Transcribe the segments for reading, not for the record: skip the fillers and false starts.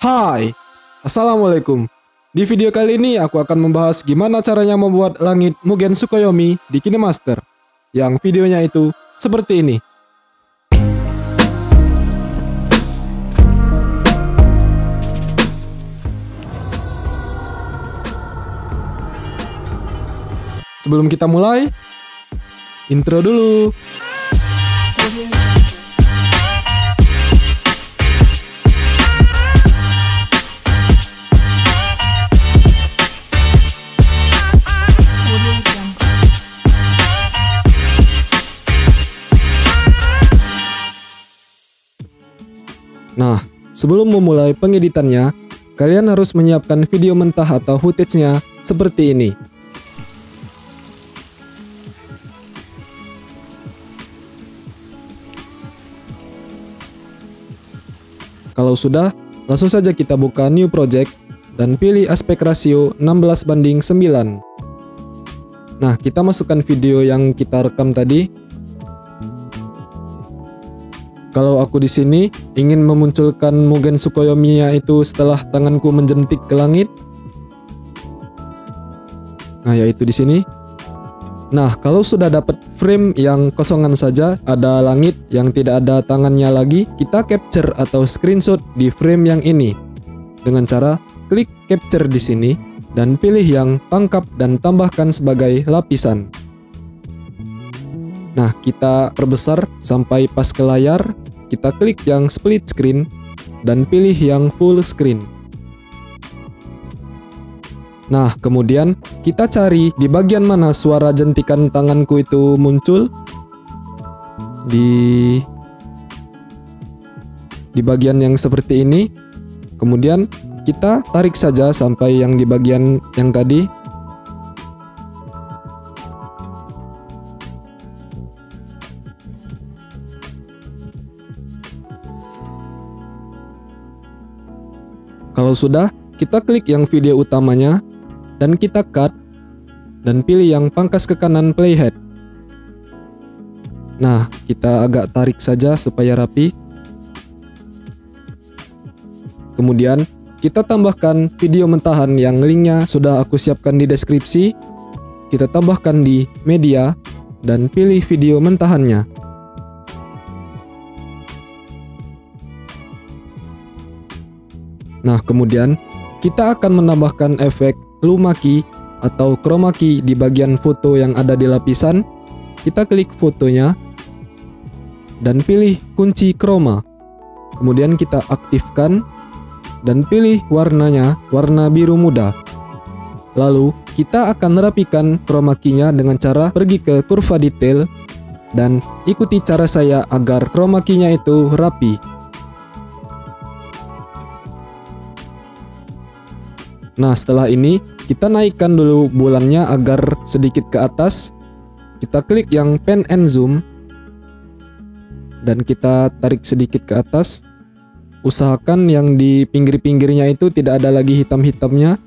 Hai, Assalamualaikum. Di video kali ini aku akan membahas gimana caranya membuat langit Mugen Tsukuyomi di KineMaster. Yang videonya itu seperti ini. Sebelum kita mulai, intro dulu. Nah, sebelum memulai pengeditannya, kalian harus menyiapkan video mentah atau footage-nya seperti ini. Kalau sudah, langsung saja kita buka new project dan pilih aspek rasio 16:9. Nah, kita masukkan video yang kita rekam tadi. Kalau aku di sini ingin memunculkan Mugen Tsukuyomi-nya itu setelah tanganku menjentik ke langit. Nah, yaitu di sini. Nah, kalau sudah dapat frame yang kosongan saja, ada langit yang tidak ada tangannya lagi, kita capture atau screenshot di frame yang ini dengan cara klik capture di sini dan pilih yang tangkap dan tambahkan sebagai lapisan. Nah, kita perbesar sampai pas ke layar, kita klik yang split screen dan pilih yang full screen. Nah, kemudian kita cari di bagian mana suara jentikan tanganku itu muncul. Di bagian yang seperti ini. Kemudian kita tarik saja sampai yang di bagian yang tadi. Kalau sudah, kita klik yang video utamanya dan kita cut dan pilih yang pangkas ke kanan playhead. Nah, kita agak tarik saja supaya rapi. Kemudian, kita tambahkan video mentahan yang linknya sudah aku siapkan di deskripsi. Kita tambahkan di media dan pilih video mentahannya. Nah, kemudian kita akan menambahkan efek luma key atau chroma key di bagian foto yang ada di lapisan. Kita klik fotonya dan pilih kunci chroma. Kemudian kita aktifkan dan pilih warnanya warna biru muda. Lalu kita akan merapikan chroma key-nya dengan cara pergi ke kurva detail dan ikuti cara saya agar chroma key-nya itu rapi. Nah, setelah ini kita naikkan dulu bulannya agar sedikit ke atas. Kita klik yang pen and zoom dan kita tarik sedikit ke atas. Usahakan yang di pinggir-pinggirnya itu tidak ada lagi hitam-hitamnya.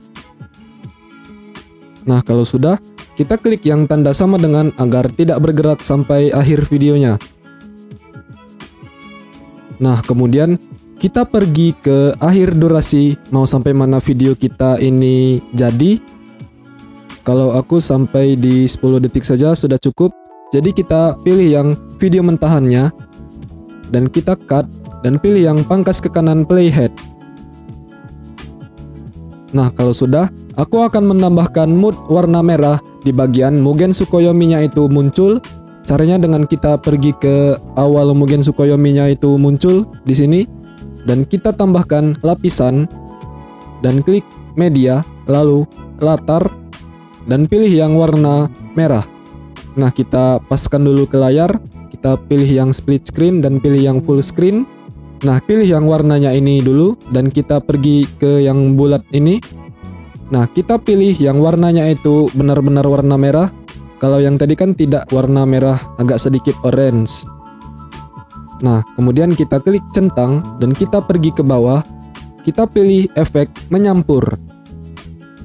Nah, kalau sudah, kita klik yang tanda sama dengan agar tidak bergerak sampai akhir videonya. Nah, kemudian kita pergi ke akhir durasi, mau sampai mana video kita ini jadi. Kalau aku sampai di 10 detik saja sudah cukup. Jadi kita pilih yang video mentahannya dan kita cut dan pilih yang pangkas ke kanan playhead. Nah, kalau sudah, aku akan menambahkan mood warna merah di bagian Mugen Tsukuyomi-nya itu muncul. Caranya dengan kita pergi ke awal Mugen Tsukuyomi-nya itu muncul di sini. Dan kita tambahkan lapisan dan klik media, lalu latar dan pilih yang warna merah. Nah, kita paskan dulu ke layar, kita pilih yang split screen dan pilih yang full screen. Nah, pilih yang warnanya ini dulu dan kita pergi ke yang bulat ini. Nah, kita pilih yang warnanya itu benar-benar warna merah. Kalau yang tadi kan tidak, warna merah agak sedikit orange. Nah, kemudian kita klik centang dan kita pergi ke bawah. Kita pilih efek menyampur.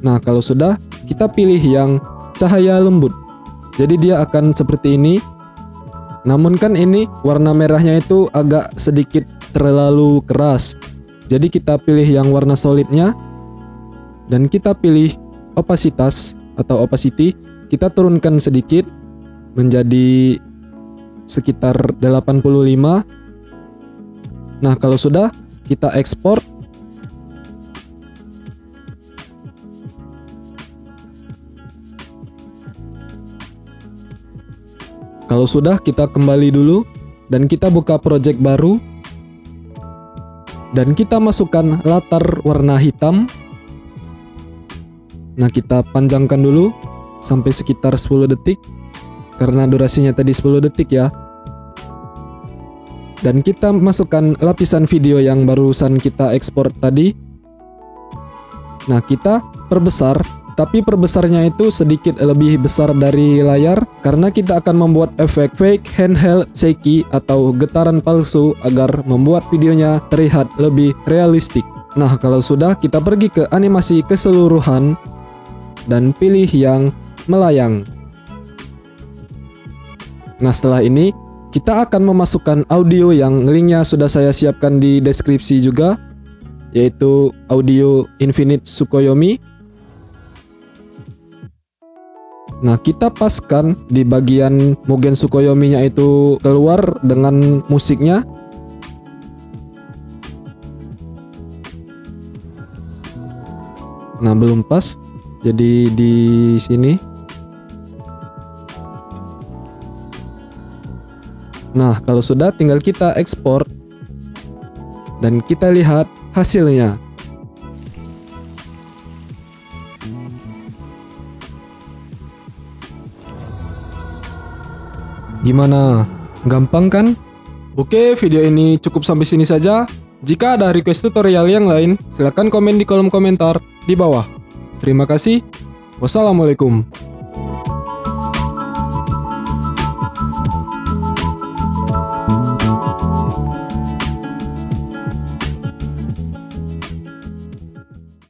Nah, kalau sudah, kita pilih yang cahaya lembut. Jadi dia akan seperti ini. Namun kan ini warna merahnya itu agak sedikit terlalu keras. Jadi kita pilih yang warna solidnya dan kita pilih opasitas atau opacity, kita turunkan sedikit menjadi sekitar 85. Nah, kalau sudah kita ekspor. Kalau sudah, kita kembali dulu dan kita buka project baru dan kita masukkan latar warna hitam. Nah, kita panjangkan dulu sampai sekitar 10 detik karena durasinya tadi 10 detik ya. Dan kita masukkan lapisan video yang barusan kita ekspor tadi. Nah, kita perbesar, tapi perbesarnya itu sedikit lebih besar dari layar karena kita akan membuat efek fake handheld shaky atau getaran palsu agar membuat videonya terlihat lebih realistik. Nah, kalau sudah, kita pergi ke animasi keseluruhan dan pilih yang melayang. Nah, setelah ini kita akan memasukkan audio yang linknya sudah saya siapkan di deskripsi juga, yaitu audio Infinite Tsukuyomi. Nah, kita paskan di bagian Mugen Tsukuyomi-nya itu keluar dengan musiknya. Nah, belum pas. Jadi di sini. Nah, kalau sudah tinggal kita ekspor dan kita lihat hasilnya. Gimana? Gampang kan? Oke, video ini cukup sampai sini saja. Jika ada request tutorial yang lain, silahkan komen di kolom komentar di bawah. Terima kasih. Wassalamualaikum.